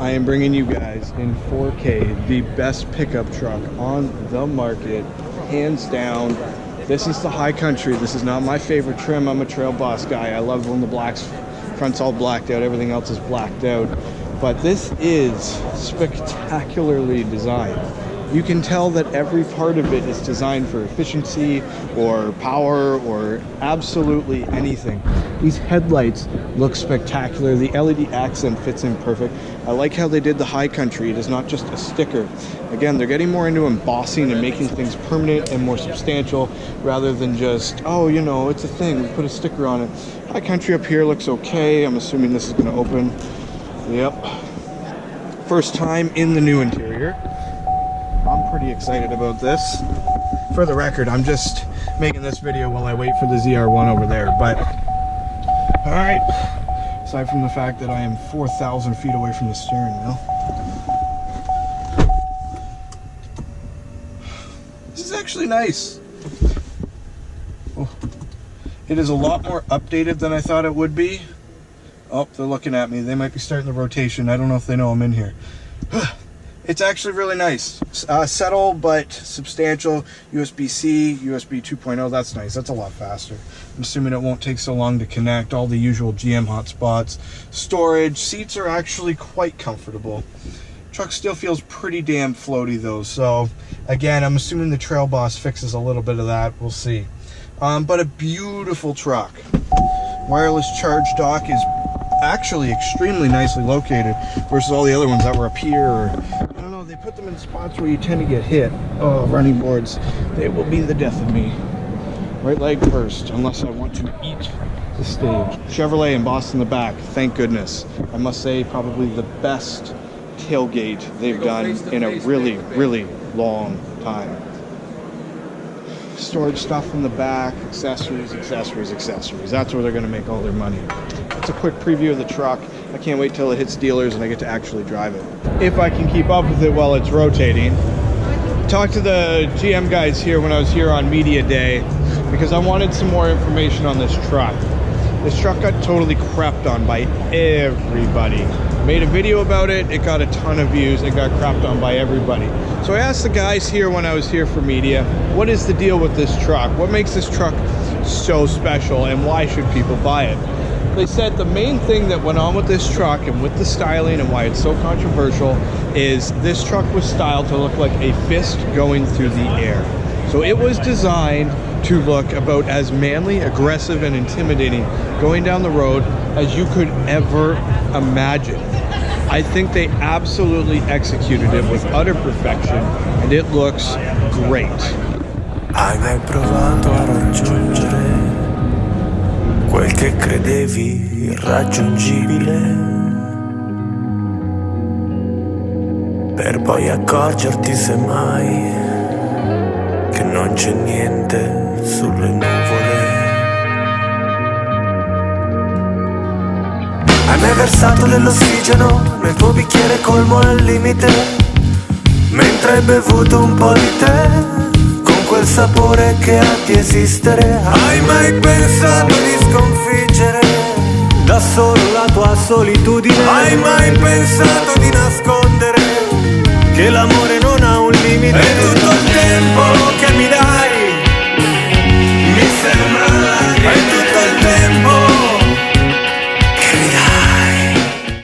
I am bringing you guys in 4K the best pickup truck on the market, hands down. This is the High Country. This is not my favorite trim. I'm a Trail Boss guy. I love when the front's all blacked out, everything else is blacked out. But this is spectacularly designed. You can tell that every part of it is designed for efficiency or power or absolutely anything. These headlights look spectacular. The LED accent fits in perfect. I like how they did the High Country. It is not just a sticker. Again, they're getting more into embossing and making things permanent and more substantial rather than just, oh, you know, it's a thing, we put a sticker on it. High Country up here looks okay. I'm assuming this is going to open. Yep. First time in the new interior. I'm pretty excited about this. For the record, I'm just making this video while I wait for the ZR1 over there, but all right. Aside from the fact that I am 4,000 feet away from the steering wheel. This is actually nice. Oh, it is a lot more updated than I thought it would be. Oh, they're looking at me. They might be starting the rotation. I don't know if they know I'm in here. It's actually really nice. Subtle but substantial. USB-C, USB 2.0. That's nice. That's a lot faster. I'm assuming it won't take so long to connect. All the usual GM hotspots. Storage. Seats are actually quite comfortable. Truck still feels pretty damn floaty though. So again, I'm assuming the Trail Boss fixes a little bit of that. We'll see. But a beautiful truck. Wireless charge dock is actually extremely nicely located versus all the other ones that were up here, or I don't know, they put them in spots where you tend to get hit. Oh, running boards, they will be the death of me. Right leg first, unless I want to eat the stage. Chevrolet embossed in the back, thank goodness. I must say, probably the best tailgate they've done in a really, really long time. Storage stuff in the back, accessories. That's where they're going to make all their money. It's a quick preview of the truck. I can't wait till it hits dealers and I get to actually drive it. If I can keep up with it while it's rotating. Talked to the GM guys here when I was here on media day because I wanted some more information on this truck. This truck got totally crapped on by everybody. Made a video about it, it got a ton of views, it got crapped on by everybody. So I asked the guys here when I was here for media, what is the deal with this truck? What makes this truck so special and why should people buy it? They said the main thing that went on with this truck and with the styling and why it's so controversial is this truck was styled to look like a fist going through the air. So it was designed to look about as manly, aggressive, and intimidating going down the road as you could ever imagine. I think they absolutely executed it with utter perfection, and it looks great. Hai mai provato a raggiungere quel che credevi irraggiungibile? Per poi accorgerti semmai che non c'è niente sulle nuvole. Hai mai versato dell'ossigeno nel tuo bicchiere colmo al limite, mentre hai bevuto un po' di tè con quel sapore che ha di esistere? Hai mai pensato di sconfiggere da solo la tua solitudine? Hai mai pensato di nascondere che l'amore non ha un limite? E tutto il tempo che mi dai